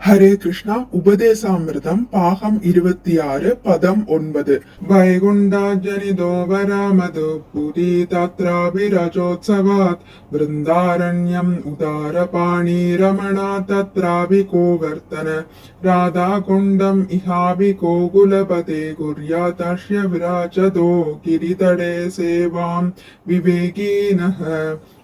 ஹரே கிருஷ்ணா. உபதேசாமிர்தம் பாகம் 26 பதம் 9. வைகுண்டாஜனிதோ வராமது புரி தத்ராபிரஜோத்சவாத் விருந்தாரண்யம் உதாரபாணி ரமணா தத்ராபி கோவர்த்தன ராதா குண்டம் இஹாபி கோகுலபதே குர்யாதஷ்ய விராஜதோ கிரிதடே சேவாம் விவேகீனஹ.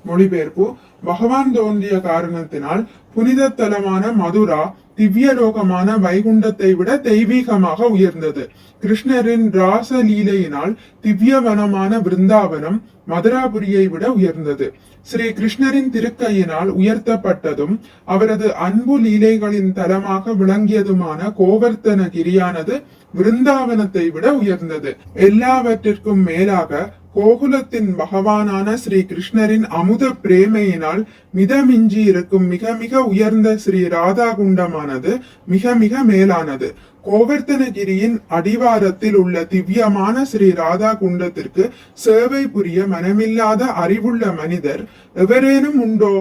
மொழிபெயர்ப்பு: பகவான் தோன்றிய காரணத்தினால் புனித தலமான மதுரா திவ்யலோகமான வைகுண்டத்தை விட தெய்வீகமாக உயர்ந்தது. கிருஷ்ணரின் ராச லீலையினால் திவ்யவனமான பிருந்தாவனம் மதுராபுரியை விட உயர்ந்தது. ஸ்ரீ கிருஷ்ணரின் திருக்கையினால் உயர்த்தப்பட்டதும் அவரது அன்பு லீலைகளின் தலமாக விளங்கியதுமான கோவர்த்தன கிரியானது பிருந்தாவனத்தை விட உயர்ந்தது. எல்லாவற்றிற்கும் மேலாக கோகுலத்தின் பகவானான ஸ்ரீ கிருஷ்ணரின் அமுத பிரேமையினால் மிதமிஞ்சி இருக்கும் மிக மிக உயர்ந்த ஸ்ரீ ராதா குண்டமானது மிக மிக மேலானது. கோவர்த்தனகிரியின் அடிவாரத்தில் உள்ள திவ்யமான ஸ்ரீ ராதா குண்டத்திற்கு சேவை புரிய மனமில்லாத அறிவுள்ள மனிதர் எவரேனும் உண்டோ?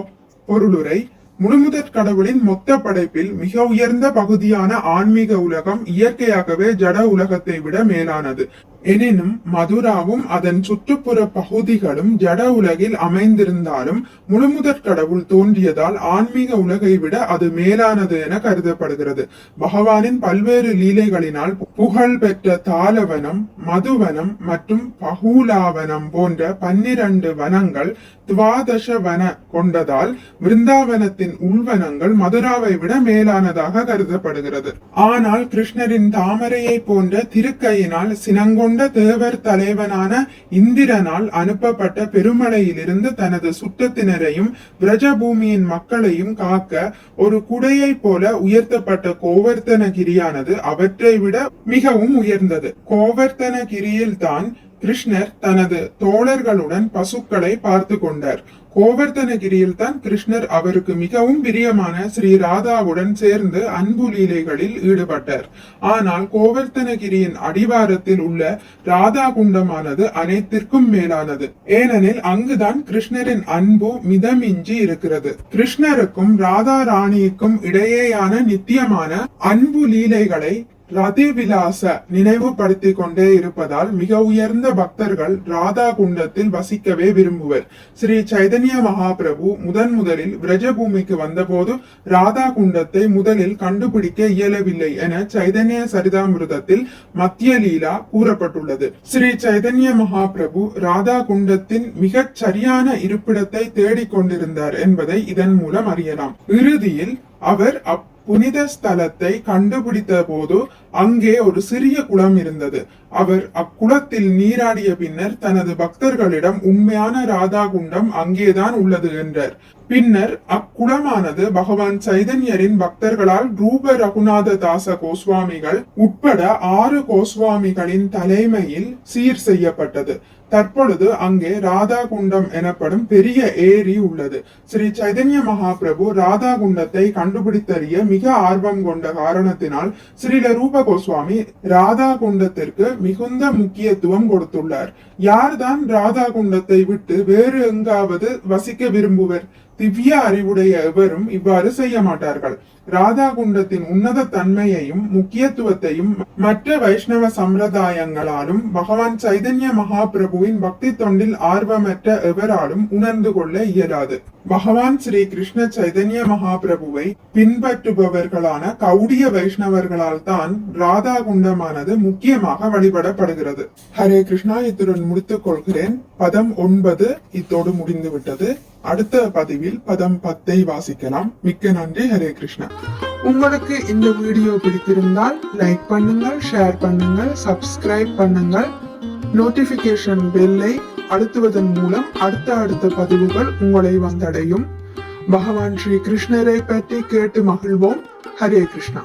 பொருளுரை: முழுமுதற் கடவுளின் மொத்த படைப்பில் மிக உயர்ந்த பகுதியான ஆன்மீக உலகம் இயற்கையாகவே ஜட உலகத்தை விட மேலானது. எனினும் மதுராவும் அதன் சுற்றுப்புற பகுதிகளும் ஜட உலகில் அமைந்திருந்தாலும் முழுமுதற் கடவுள் தோன்றியதால் ஆன்மீக உலகை விட அது மேலானது என கருதப்படுகிறது. பகவானின் பல்வேறு லீலைகளினால் புகழ் பெற்ற தாளவனம், மதுவனம் மற்றும் பகூலாவனம் போன்ற 12 வனங்கள் துவாதச வன கொண்டதால் பிருந்தாவனத்தின் உள்வனங்கள் மதுராவை விட மேலானதாக கருதப்படுகிறது. ஆனால் கிருஷ்ணரின் தாமரையை போன்ற திருக்கையினால் சினங்கொண்ட தேவர் தலைவனான இந்திரனால் அனுப்பப்பட்ட பெருமழையிலிருந்து தனது சுற்றத்தினரையும் பிரஜபூமியின் மக்களையும் காக்க ஒரு குடையை போல உயர்த்தப்பட்ட கோவர்த்தனகிரியானது அவற்றை விட மிகவும் உயர்ந்தது. கோவர்த்தனகிரியில் தான் கிருஷ்ணர் தனது தோழர்களுடன் பசுக்களை பார்த்து கொண்டார். கோவர்த்தனகிரியில் தான் கிருஷ்ணர் அவருக்கு மிகவும் பிரியமான ஸ்ரீ ராதாவுடன் சேர்ந்து அன்பு லீலைகளில் ஈடுபட்டார். ஆனால் கோவர்த்தனகிரியின் அடிவாரத்தில் உள்ள ராதா குண்டமானது அனைத்திற்கும் மேலானது. ஏனெனில் அங்குதான் கிருஷ்ணரின் அன்பு மிதமிஞ்சி இருக்கிறது. கிருஷ்ணருக்கும் ராதா ராணிக்கும் இடையேயான நித்தியமான அன்பு லீலைகளை ரதிவிலாச நினைவுபடுத்தி கொண்டே இருப்பதால் மிக உயர்ந்த பக்தர்கள் ராதா குண்டத்தில் வசிக்கவே விரும்புவர். ஸ்ரீ சைதன்ய மகாபிரபு முதலில் விரஜபூமிக்கு வந்தபோது ராதா குண்டத்தை முதலில் கண்டுபிடிக்க இயலவில்லை என சைதன்ய சரிதாமிருதத்தில் மத்திய லீலா கூறப்பட்டுள்ளது. ஸ்ரீ சைதன்ய மகாபிரபு ராதா குண்டத்தின் மிகச் சரியான இருப்பிடத்தை தேடிக்கொண்டிருந்தார் என்பதை இதன் மூலம் அறியலாம். இறுதியில் அவர் புனித ஸ்தலத்தை கண்டுபிடித்த போது அங்கே ஒரு சிறிய குளம் இருந்தது. அவர் அக்குளத்தில் நீராடிய பின்னர் தனது பக்தர்களிடம் உண்மையான ராதா குண்டம் அங்கேதான் உள்ளது என்றார். பின்னர் அக்குளமானது பகவான் சைதன்யரின் பக்தர்களால் ரூப ரகுநாத தாச கோஸ்வாமிகள் உட்பட 6 கோஸ்வாமிகளின் தலைமையில் சீர் செய்யப்பட்டது. தற்பொழுது அங்கே ராதா குண்டம் எனப்படும் பெரிய ஏரி உள்ளது. ஸ்ரீ சைதன்ய மகாபிரபு ராதா குண்டத்தை கண்டுபிடித்தறிய மிக ஆர்வம் கொண்ட காரணத்தினால் ஸ்ரீல ரூப கோஸ்வாமி ராதா குண்டத்திற்கு மிகுந்த முக்கியத்துவம் கொடுத்துள்ளார். யார்தான் ராதா குண்டத்தை விட்டு வேறு எங்காவது வசிக்க விரும்புவர்? திவ்ய அறிவுடைய எவரும் இவ்வாறு செய்ய மாட்டார்கள். ராதா குண்டத்தின் உன்னத தன்மையையும் முக்கியத்துவத்தையும் மற்ற வைஷ்ணவ சம்பிரதாயங்களாலும் பகவான் சைதன்ய மகாபிரபுவின் பக்தி தொண்டில் ஆர்வமற்ற எவராலும் உணர்ந்து கொள்ள இயலாது. பகவான் ஸ்ரீ கிருஷ்ண சைதன்ய மகாபிரபுவை பின்பற்றுபவர்களான கௌடிய வைஷ்ணவர்களால் தான் ராதா குண்டமானது முக்கியமாக வழிபடப்படுகிறது. ஹரே கிருஷ்ணா. இத்துடன் முடித்துக் கொள்கிறேன். பதம் 9 இத்தோடு முடிந்து விட்டது. அடுத்த பதிவில் பதம் 10 வாசிக்கலாம். மிக்க நன்றி. ஹரே கிருஷ்ணா. உங்களுக்கு இந்த வீடியோ பிடித்திருந்தால் லைக் பண்ணுங்கள், ஷேர் பண்ணுங்கள், சப்ஸ்கிரைப் பண்ணுங்கள். நோட்டிபிகேஷன் பெல்லை அழுத்துவதன் மூலம் அடுத்த பதிவுகள் உங்களை வந்தடையும். பகவான் ஸ்ரீ கிருஷ்ணரை பற்றி கேட்டு மகிழ்வோம். ஹரே கிருஷ்ணா.